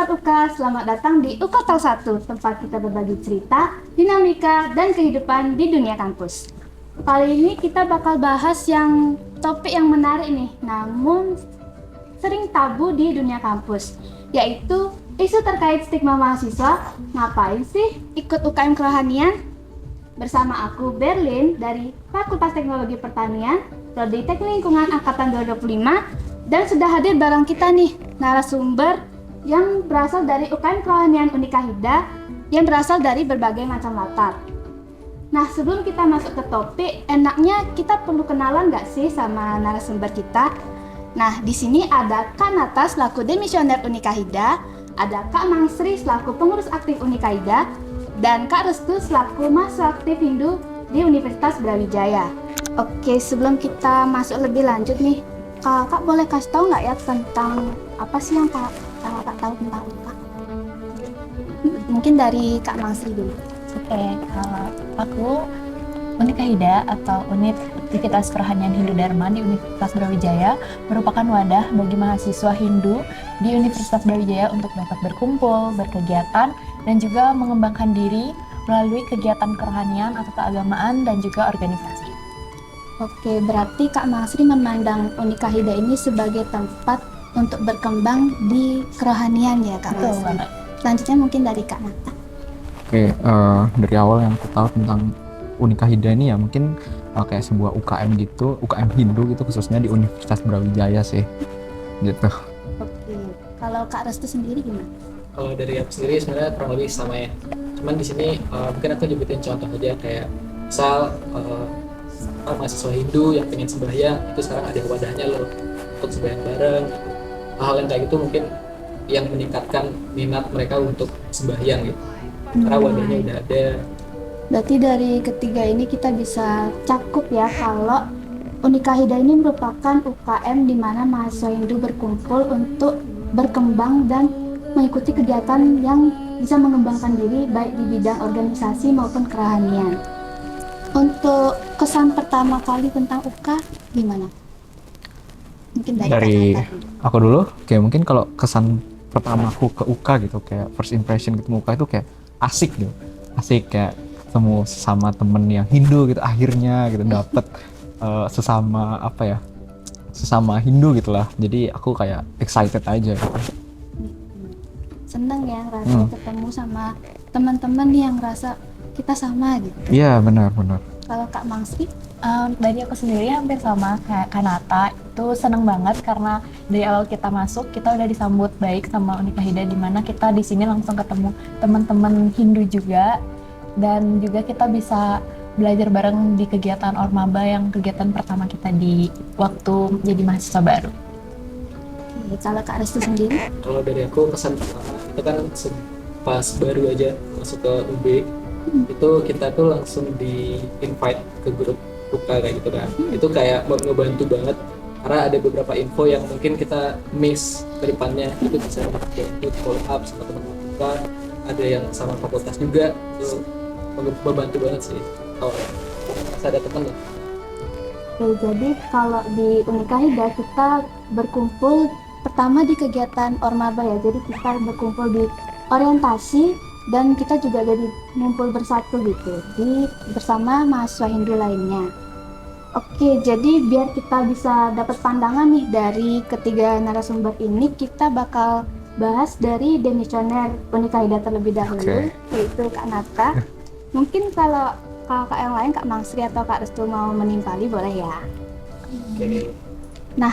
Sobat UKA, selamat datang di UKA Talk 1, tempat kita berbagi cerita, dinamika, dan kehidupan di dunia kampus. Kali ini kita bakal bahas topik yang menarik nih, namun sering tabu di dunia kampus, yaitu isu terkait stigma mahasiswa. Ngapain sih ikut UKM kerohanian? Bersama aku Berlin dari Fakultas Teknologi Pertanian, Prodi Teknik Lingkungan Angkatan 2025, dan sudah hadir bareng kita nih narasumber yang berasal dari UKM Kerohanian Unika Hida yang berasal dari berbagai macam latar. Nah, sebelum kita masuk ke topik, enaknya kita perlu kenalan nggak sih sama narasumber kita? Nah, di sini ada Kak Nata selaku demisioner Unika Hida, ada Kak Mangsri selaku pengurus aktif Unika Hida, dan Kak Restu selaku mahasiswa aktif Hindu di Universitas Brawijaya. Oke, sebelum kita masuk lebih lanjut nih, Kak boleh kasih tahu nggak ya tentang apa sih yang Kak tahu tentang UKA? Mungkin dari Kak Mangsri dulu. Oke, kalau aku Unika Hida atau Unit Aktivitas Kerohanian Hindu Dharma di Universitas Brawijaya merupakan wadah bagi mahasiswa Hindu di Universitas Brawijaya untuk dapat berkumpul, berkegiatan, dan juga mengembangkan diri melalui kegiatan kerohanian atau keagamaan dan juga organisasi. Oke, berarti Kak Mangsri memandang Unika Hida ini sebagai tempat untuk berkembang di kerohanian ya Kak Betul Mangsri. banget. Selanjutnya mungkin dari Kak Nata. Oke, dari awal yang aku tahu tentang Unika Hida ini ya mungkin kayak sebuah UKM gitu, UKM Hindu gitu khususnya di Universitas Brawijaya sih, gitu. Oke, kalau Kak Restu sendiri gimana? Kalau dari aku sendiri sebenarnya kurang lebih sama ya. Cuman di sini mungkin aku nyebutin contoh aja kayak misal mahasiswa Hindu yang pengen sembahyang itu sekarang ada wadahnya loh untuk sembahyang bareng. Hal-hal yang kayak gitu mungkin yang meningkatkan minat mereka untuk sembahyang gitu. Karena wadahnya udah ada. Berarti dari ketiga ini kita bisa cakup ya kalau Unika Hida ini merupakan UKM di mana mahasiswa Hindu berkumpul untuk berkembang dan mengikuti kegiatan yang bisa mengembangkan diri baik di bidang organisasi maupun kerohanian. Untuk kesan pertama kali tentang UKA gimana? Mungkin Dari Kak Nata dulu. aku dulu, kayak mungkin kalau kesan pertamaku ke UK gitu, kayak first impression ketemu UK itu kayak asik gitu, asik kayak ketemu sama temen yang Hindu gitu, akhirnya gitu dapet sesama Hindu gitulah, jadi aku kayak excited aja gitu. Seneng ya rasa ketemu sama teman-teman yang rasa kita sama gitu. Iya, benar. Kalau Kak Mangsri? Dari aku sendiri hampir sama kayak Kanata, itu seneng banget karena dari awal kita masuk kita udah disambut baik sama Unika Hida, di mana kita di sini langsung ketemu teman-teman Hindu juga, dan juga kita bisa belajar bareng di kegiatan Ormaba yang kegiatan pertama kita di waktu jadi mahasiswa baru. Oke, kalau Kak Restu sendiri? Kalau dari aku kesan pertama itu kan pas baru aja masuk ke UB itu kita tuh langsung di invite ke grup UKA kayak gitu kan. Itu kayak ngebantu banget karena ada beberapa info yang mungkin kita miss ke depannya, itu bisa bantu follow up sama teman-teman UKA, ada yang sama fakultas juga, itu membantu banget sih kalau ada teman lah. Oke, jadi kalau di Unika Hida kita berkumpul pertama di kegiatan Ormaba ya, jadi kita berkumpul di orientasi dan kita juga jadi ngumpul bersatu gitu bersama mahasiswa Hindu lainnya. Oke, jadi biar kita bisa dapat pandangan nih dari ketiga narasumber ini, kita bakal bahas dari demisioner Unika Hida terlebih dahulu, yaitu Kak Nata. Mungkin kalau kakak yang lain, Kak Mangsri atau Kak Restu mau menimpali boleh ya. Oke. Nah,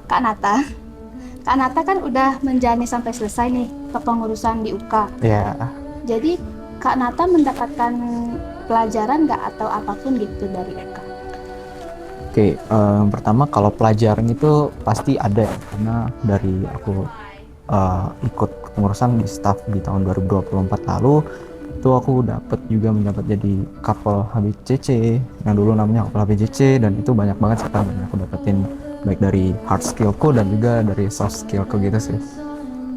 Kak Nata kan udah menjalani sampai selesai nih kepengurusan di UKA. Iya. Jadi Kak Nata mendapatkan pelajaran nggak atau apapun gitu dari UKA? Oke, pertama kalau pelajaran itu pasti ada ya, karena dari aku ikut kepengurusan di staff di tahun 2024 lalu, itu aku mendapat jadi couple HBCC yang dulu namanya couple HBCC, dan itu banyak banget sih yang aku dapetin baik dari hard skillku dan juga dari soft skillku gitu sih.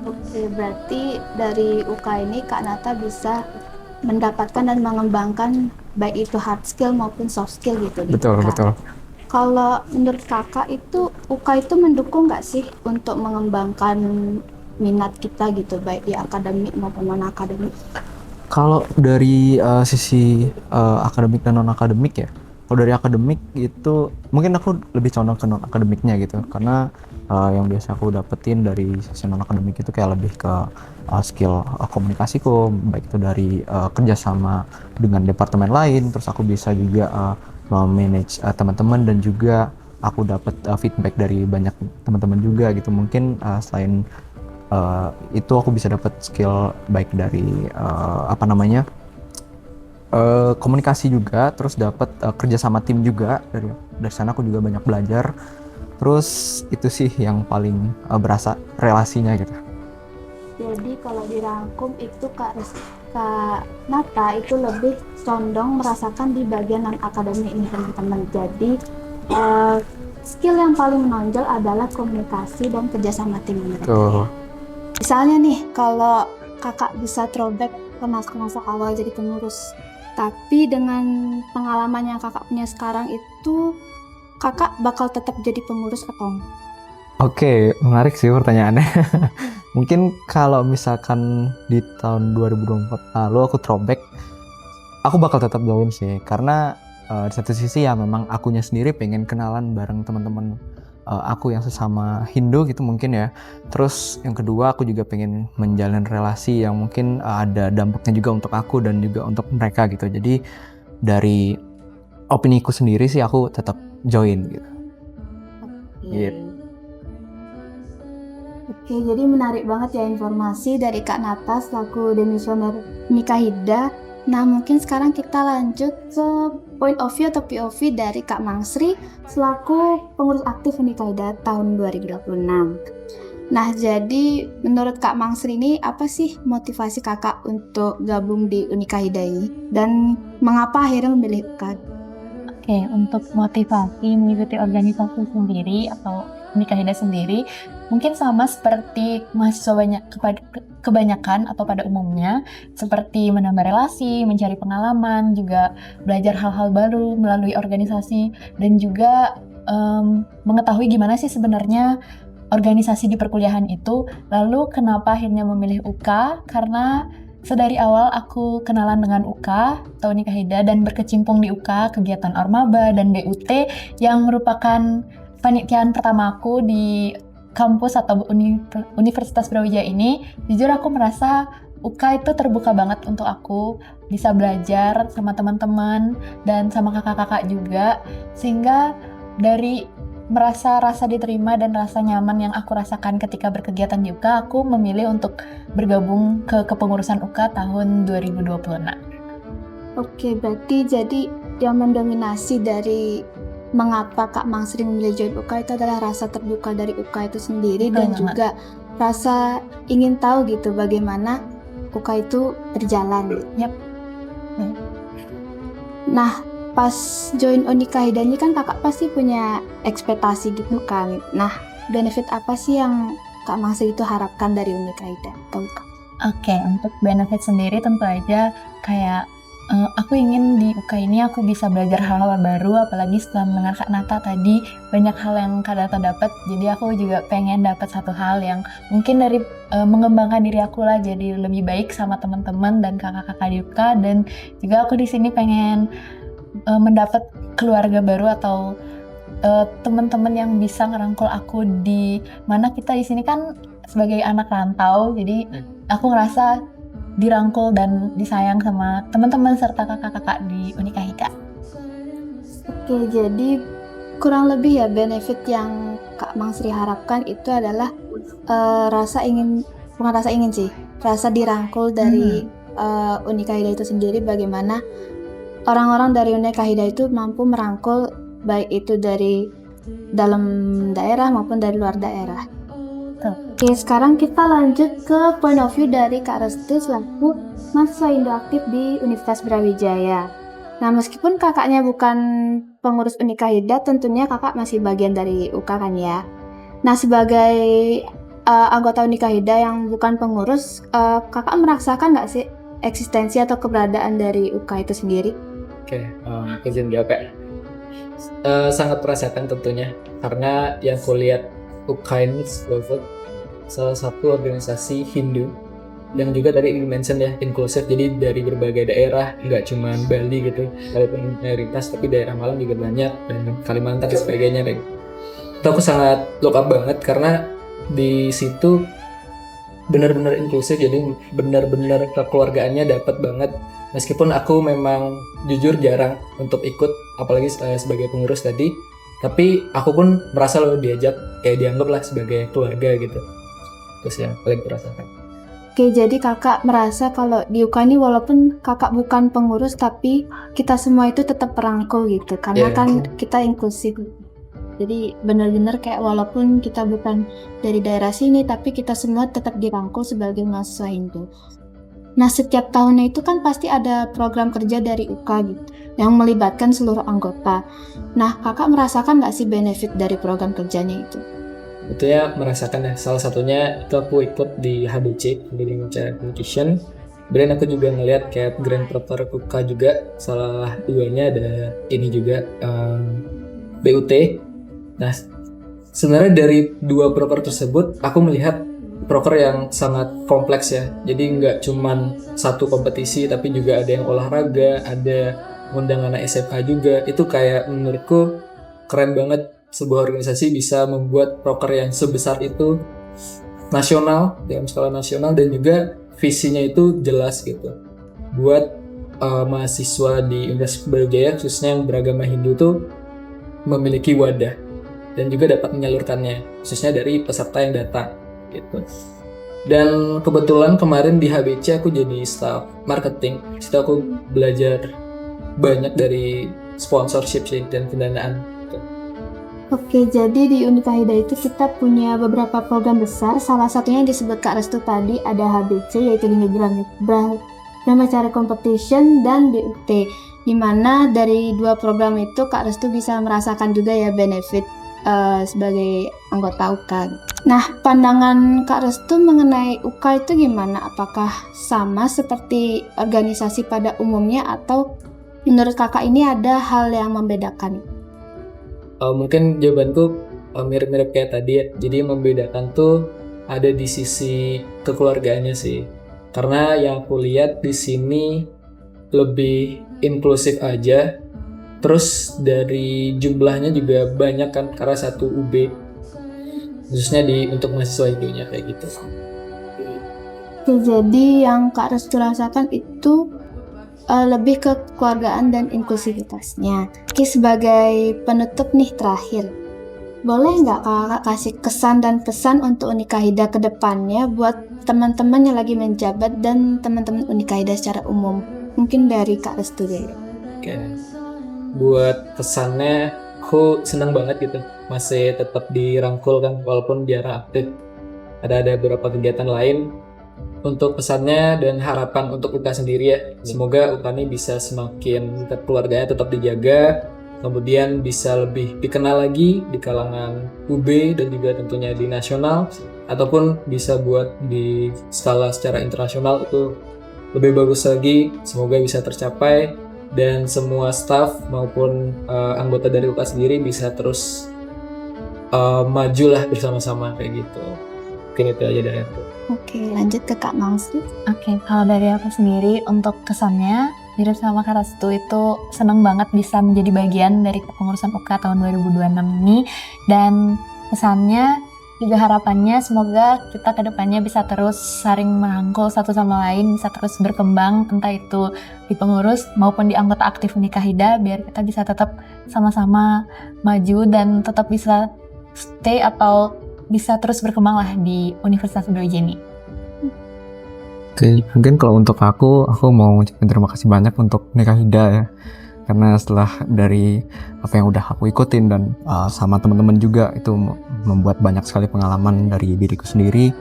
Oke, berarti dari UKA ini Kak Nata bisa mendapatkan dan mengembangkan baik itu hard skill maupun soft skill gitu di UKA. Betul. Kalau menurut kakak itu UKA itu mendukung nggak sih untuk mengembangkan minat kita gitu, baik di akademik maupun non akademik? Kalau dari sisi akademik dan non akademik ya, kalau dari akademik itu mungkin aku lebih condong ke non akademiknya gitu, karena yang biasa aku dapetin dari sisi non akademik itu kayak lebih ke skill komunikasiku, baik itu dari kerjasama dengan departemen lain, terus aku bisa juga memanage teman-teman, dan juga aku dapat feedback dari banyak teman-teman juga gitu. Mungkin selain itu aku bisa dapat skill baik dari komunikasi juga, terus dapat kerja sama tim juga. Dari sana aku juga banyak belajar. Terus itu sih yang paling berasa relasinya gitu. Jadi kalau dirangkum itu Kak Nata itu lebih condong merasakan di bagian non akademik ini teman-teman. Jadi skill yang paling menonjol adalah komunikasi dan kerjasama tim mereka. Tuh. Misalnya nih, kalau kakak bisa throwback ke masa-masa awal jadi pengurus, tapi dengan pengalaman yang kakak punya sekarang itu, kakak bakal tetap jadi pengurus atau enggak? Oke, menarik sih pertanyaannya. Mungkin kalau misalkan di tahun 2024 lalu aku throwback, aku bakal tetap join sih, karena di satu sisi ya memang akunya sendiri pengen kenalan bareng teman-teman aku yang sesama Hindu gitu mungkin ya. Terus yang kedua aku juga pengen menjalin relasi yang mungkin ada dampaknya juga untuk aku dan juga untuk mereka gitu. Jadi dari opini ku sendiri sih aku tetap join gitu. Gitu. Oke, jadi menarik banget ya informasi dari Kak Nata selaku demisioner Unikahida. Nah, mungkin sekarang kita lanjut ke point of view atau POV dari Kak Mangsri selaku pengurus aktif Unikahida tahun 2026. Nah, jadi menurut Kak Mangsri ini apa sih motivasi kakak untuk gabung di Unikahida ini? Dan mengapa akhirnya memilih UKAD? Oke, untuk motivasi mengikuti organisasi sendiri atau Unikahida sendiri, mungkin sama seperti mahasiswa kebanyakan atau pada umumnya, seperti menambah relasi, mencari pengalaman, juga belajar hal-hal baru melalui organisasi, dan juga mengetahui gimana sih sebenarnya organisasi di perkuliahan itu. Lalu kenapa akhirnya memilih UK? Karena sedari awal aku kenalan dengan UK atau Unikahida dan berkecimpung di UK, kegiatan Ormaba dan DUT yang merupakan panitiaan pertama aku di kampus atau Universitas Brawijaya ini. Jujur aku merasa UK itu terbuka banget untuk aku, bisa belajar sama teman-teman dan sama kakak-kakak juga, sehingga dari merasa rasa diterima dan rasa nyaman yang aku rasakan ketika berkegiatan di UK, aku memilih untuk bergabung ke kepengurusan UK tahun 2026. Oke, berarti jadi yang mendominasi dari mengapa Kak Mangsri memilih join UK itu adalah rasa terbuka dari UK itu sendiri. Betul Dan banget. juga rasa ingin tahu gitu bagaimana UK itu berjalan. Yap. Nah, pas join Unikahida ini kan kakak pasti punya ekspektasi gitu kan. Nah, benefit apa sih yang Kak Mangsri itu harapkan dari Unikahida? Oke, untuk benefit sendiri tentu aja kayak aku ingin di UK ini aku bisa belajar hal-hal baru, apalagi setelah mendengar Kak Nata tadi banyak hal yang Kak Nata dapat, jadi aku juga pengen dapat satu hal yang mungkin dari mengembangkan diri aku lah jadi lebih baik sama teman-teman dan kakak-kakak di UK, dan juga aku di sini pengen mendapat keluarga baru atau teman-teman yang bisa ngerangkul aku, di mana kita di sini kan sebagai anak rantau, jadi aku ngerasa dirangkul dan disayang sama teman-teman serta kakak-kakak di Unikahida. Oke, jadi kurang lebih ya benefit yang Kak Mangsri harapkan itu adalah rasa dirangkul dari Unikahida itu sendiri, bagaimana orang-orang dari Unikahida itu mampu merangkul baik itu dari dalam daerah maupun dari luar daerah. Oke, sekarang kita lanjut ke point of view dari Kak Restu selaku mahasiswa Indo aktif di Universitas Brawijaya. Nah, meskipun kakaknya bukan pengurus Unikahida, tentunya kakak masih bagian dari UK kan ya. Nah, sebagai anggota Unikahida yang bukan pengurus, kakak merasakan nggak sih eksistensi atau keberadaan dari UK itu sendiri? Oke, izin jawab ya. Sangat merasakan tentunya, karena yang kulihat UK ini salah satu organisasi Hindu yang juga tadi mention ya inklusif, jadi dari berbagai daerah, nggak cuma Bali gitu walaupun mayoritas, tapi daerah Malang juga banyak dan Kalimantan dan sebagainya kayak gitu. Itu aku sangat look up banget karena di situ benar-benar inklusif, jadi benar-benar kekeluargaannya dapat banget. Meskipun aku memang jujur jarang untuk ikut, apalagi sebagai pengurus tadi, tapi aku pun merasa loh diajak, kayak dianggap lah sebagai keluarga gitu. Terus yang paling terasakan. Oke, jadi kakak merasa kalau di UK ini walaupun kakak bukan pengurus, tapi kita semua itu tetap merangkul gitu, karena Iya. kan kita inklusif. Jadi benar-benar kayak walaupun kita bukan dari daerah sini, tapi kita semua tetap dirangkul sebagai mahasiswa Hindu. Nah, setiap tahunnya itu kan pasti ada program kerja dari UK gitu, yang melibatkan seluruh anggota. Nah, kakak merasakan nggak sih benefit dari program kerjanya itu? Itu ya merasakan ya, salah satunya itu aku ikut di HBC, Leading Child Nutrition. Kemudian aku juga ngeliat kayak Grand Proper UK juga, salah duanya ada ini juga BUT. Nah, sebenarnya dari dua proker tersebut aku melihat proker yang sangat kompleks ya, jadi nggak cuman satu kompetisi tapi juga ada yang olahraga, ada undangan SMA juga. Itu kayak menurutku keren banget sebuah organisasi bisa membuat proker yang sebesar itu nasional, dalam skala nasional, dan juga visinya itu jelas gitu buat mahasiswa di Universitas Brawijaya khususnya yang beragama Hindu tuh memiliki wadah dan juga dapat menyalurkannya khususnya dari peserta yang datang gitu. Dan kebetulan kemarin di HBC aku jadi staff marketing. Situ aku belajar banyak dari sponsorship sih dan pendanaan. Oke, jadi di Unika-Hida itu kita punya beberapa program besar. Salah satunya yang disebut Kak Restu tadi ada HBC, yaitu di Brahmacari Competition, dan BUT. Di mana dari dua program itu Kak Restu bisa merasakan juga ya benefit sebagai anggota UK. Nah, pandangan Kak Restu mengenai UK itu gimana? Apakah sama seperti organisasi pada umumnya atau menurut kakak ini ada hal yang membedakan? Mungkin jawabanku mirip-mirip kayak tadi ya. Jadi yang membedakan tuh ada di sisi kekeluargaannya sih. Karena yang aku lihat di sini lebih inklusif aja. Terus dari jumlahnya juga banyak kan karena satu UB. Khususnya untuk mahasiswa Hindunya kayak gitu. Oke, jadi yang Kak Restu rasakan itu lebih ke kekeluargaan dan inklusivitasnya. Oke, sebagai penutup nih terakhir, boleh nggak kakak kasih kesan dan pesan untuk Unika-Hida ke depannya buat teman-teman yang lagi menjabat dan teman-teman Unika-Hida secara umum? Mungkin dari Kak Restu deh. Oke. Buat pesannya, aku senang banget gitu masih tetap dirangkul kan walaupun jarang aktif. Ada beberapa kegiatan lain. Untuk pesannya dan harapan untuk UK sendiri ya, semoga UK ini bisa semakin keluarganya tetap dijaga, kemudian bisa lebih dikenal lagi di kalangan UB dan juga tentunya di nasional, ataupun bisa buat di skala secara internasional itu lebih bagus lagi. Semoga bisa tercapai dan semua staff maupun anggota dari UK sendiri bisa terus maju lah bersama-sama kayak gitu. Mungkin itu aja dari aku. Oke, lanjut ke Kak Mangsri. Oke, kalau dari aku sendiri untuk kesannya mirip sama Kak Restu, itu seneng banget bisa menjadi bagian dari kepengurusan UK tahun 2026 ini, dan kesannya juga harapannya semoga kita kedepannya bisa terus saling merangkul satu sama lain, bisa terus berkembang entah itu di pengurus maupun di anggota aktif Unika-Hida, biar kita bisa tetap sama-sama maju dan tetap bisa stay atau bisa terus berkembang lah di Universitas Brawijaya ini. Oke, mungkin kalau untuk aku mau ngucapin terima kasih banyak untuk Unika-Hida ya. Karena setelah dari apa yang udah aku ikutin dan sama teman-teman juga, itu membuat banyak sekali pengalaman dari diriku sendiri.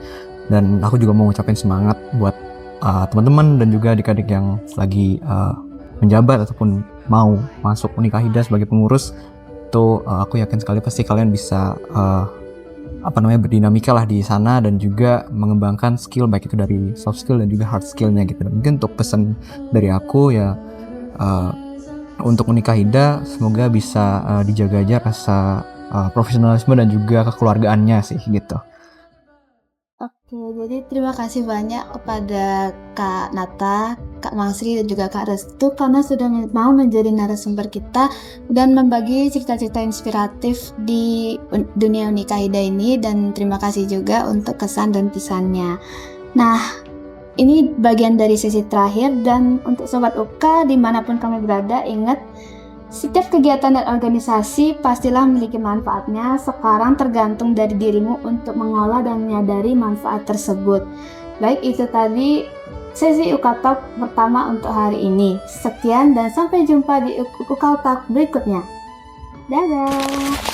Dan aku juga mau ngucapin semangat buat teman-teman dan juga adik-adik yang lagi menjabat ataupun mau masuk Unika-Hida sebagai pengurus. Itu aku yakin sekali pasti kalian bisa berdinamika lah di sana dan juga mengembangkan skill, baik itu dari soft skill dan juga hard skillnya gitu. Dan mungkin untuk pesan dari aku ya, untuk Unika-Hida semoga bisa dijaga aja rasa profesionalisme dan juga kekeluargaannya sih gitu. Oke, jadi terima kasih banyak kepada Kak Nata, Kak Mangsri, dan juga Kak Restu karena sudah mau menjadi narasumber kita dan membagi cerita-cerita inspiratif di dunia Unika Hida ini, dan terima kasih juga untuk kesan dan pesannya. Nah, ini bagian dari sesi terakhir, dan untuk Sobat Uka dimanapun kami berada, ingat setiap kegiatan dan organisasi pastilah memiliki manfaatnya. Sekarang tergantung dari dirimu untuk mengolah dan menyadari manfaat tersebut. Baik, itu tadi sesi Uka Talk pertama untuk hari ini. Sekian dan sampai jumpa di Uka Talk berikutnya. Dadah!